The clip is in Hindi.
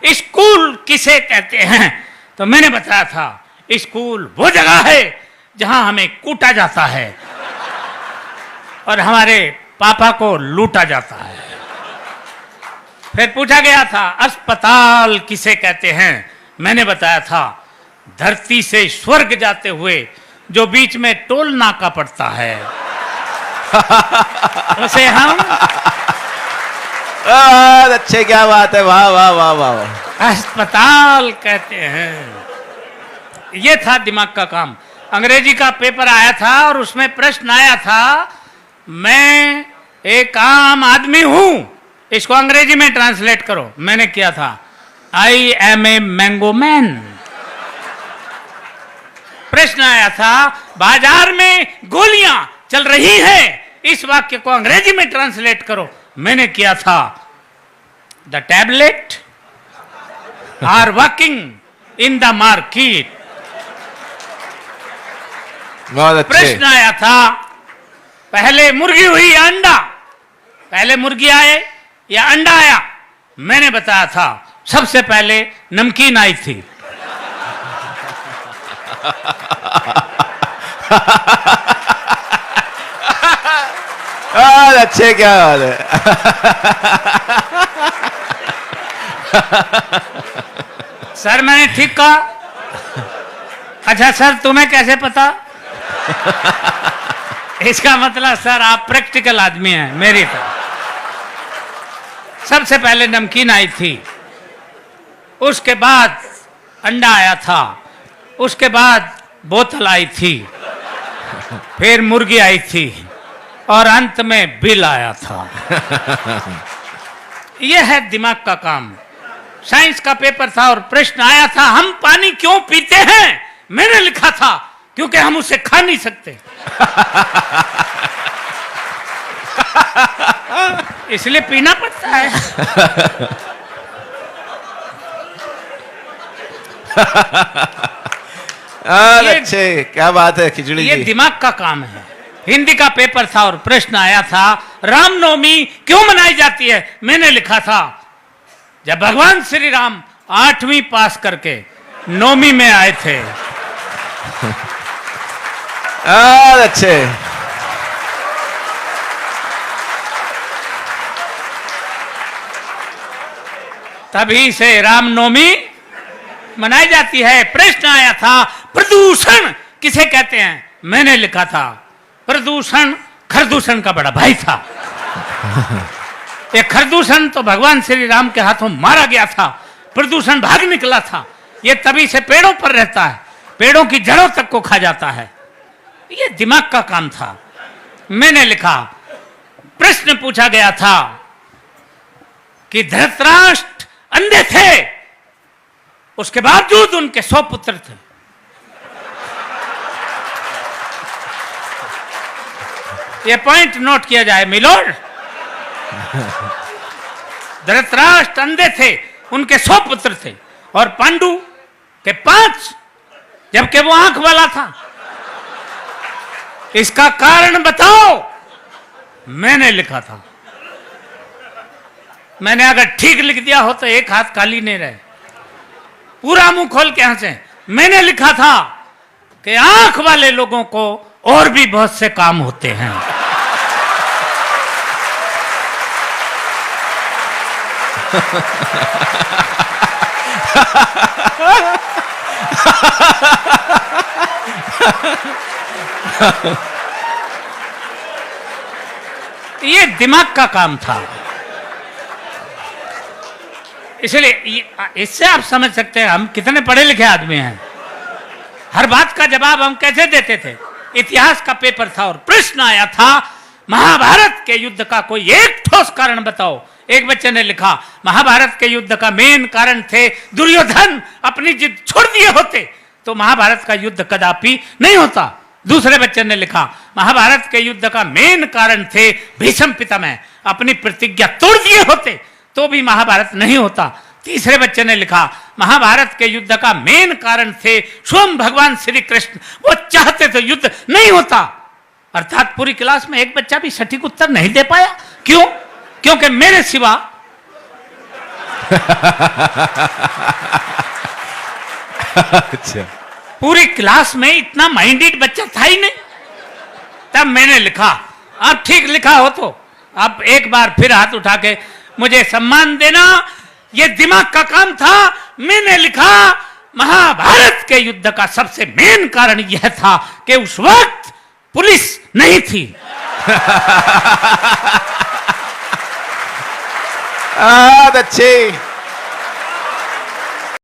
स्कूल किसे कहते हैं, तो मैंने बताया था स्कूल वो जगह है जहां हमें कूटा जाता है और हमारे पापा को लूटा जाता है। फिर पूछा गया था अस्पताल किसे कहते हैं, मैंने बताया था धरती से स्वर्ग जाते हुए जो बीच में टोल नाका पड़ता है उसे हम अच्छे, क्या बात है, वाह वाह वाह वाह, अस्पताल कहते हैं। ये था दिमाग का काम। अंग्रेजी का पेपर आया था और उसमें प्रश्न आया था मैं एक आम आदमी हूं, इसको अंग्रेजी में ट्रांसलेट करो। मैंने किया था I am a mango man. प्रश्न आया था बाजार में गोलियां चल रही हैं, इस वाक्य को अंग्रेजी में ट्रांसलेट करो। मैंने किया था the tablet are working in the market. बहुत अच्छे। प्रश्न आया था पहले मुर्गी हुई या अंडा, पहले मुर्गी आए या अंडा आया। मैंने बताया था सबसे पहले नमकीन आई थी। अच्छे, क्या बात है। सर मैंने ठीक कहा? अच्छा सर तुम्हें कैसे पता? इसका मतलब सर आप प्रैक्टिकल आदमी हैं मेरी तरह। सबसे पहले नमकीन आई थी, उसके बाद अंडा आया था, उसके बाद बोतल आई थी, फिर मुर्गी आई थी और अंत में बिल आया था। यह है दिमाग का काम। साइंस का पेपर था और प्रश्न आया था हम पानी क्यों पीते हैं। मैंने लिखा था क्योंकि हम उसे खा नहीं सकते इसलिए पीना पड़ता है। अच्छे, क्या बात है खिचड़ी ये जी। दिमाग का काम है। हिंदी का पेपर था और प्रश्न आया था रामनवमी क्यों मनाई जाती है। मैंने लिखा था जब भगवान श्री राम 8वीं पास करके 9वीं में आए थे। अच्छे, तभी से रामनवमी मनाई जाती है। प्रश्न आया था प्रदूषण किसे कहते हैं। मैंने लिखा था प्रदूषण खरदूषण का बड़ा भाई था। ये खरदूषण तो भगवान श्री राम के हाथों मारा गया था, प्रदूषण भाग निकला था। ये तभी से पेड़ों पर रहता है, पेड़ों की जड़ों तक को खा जाता है। ये दिमाग का काम था। मैंने लिखा प्रश्न पूछा गया था कि धृतराष्ट्र अंधे थे, उसके बावजूद उनके 100 पुत्र थे। ये पॉइंट नोट किया जाए मिलोड। धृतराष्ट्र अंधे थे, उनके 100 पुत्र थे और पांडु के 5, जबकि वो आंख वाला था। इसका कारण बताओ। मैंने लिखा था, मैंने अगर ठीक लिख दिया हो तो एक हाथ खाली नहीं रहे, पूरा मुंह खोल के हंसे। मैंने लिखा था कि आंख वाले लोगों को और भी बहुत से काम होते हैं। ये दिमाग का काम था। इसलिए इससे आप समझ सकते हैं हम कितने पढ़े लिखे आदमी हैं। हर बात का जवाब हम कैसे देते थे। इतिहास का पेपर था और प्रश्न आया था महाभारत के युद्ध का कोई एक ठोस कारण बताओ। एक बच्चे ने लिखा महाभारत के युद्ध का मेन कारण थे दुर्योधन अपनी जिद छोड़ दिए होते तो महाभारत का युद्ध कदापि नहीं होता। दूसरे बच्चे ने लिखा महाभारत के युद्ध का मेन कारण थे भीष्म पितामह अपनी प्रतिज्ञा तोड़ दिए होते तो भी महाभारत नहीं होता। तीसरे बच्चे ने लिखा महाभारत के युद्ध का मेन कारण थे स्वयं भगवान श्री कृष्ण, वो चाहते तो युद्ध नहीं होता। अर्थात पूरी क्लास में एक बच्चा भी सटीक उत्तर नहीं दे पाया। क्यों? क्योंकि मेरे सिवा अच्छा पूरी क्लास में इतना माइंडेड बच्चा था ही नहीं। तब मैंने लिखा, अब ठीक लिखा हो तो अब एक बार फिर हाथ उठा के मुझे सम्मान देना, ये दिमाग का काम था। मैंने लिखा, महाभारत के युद्ध का सबसे मेन कारण यह था कि उस वक्त पुलिस नहीं थी। बहुत अच्छे।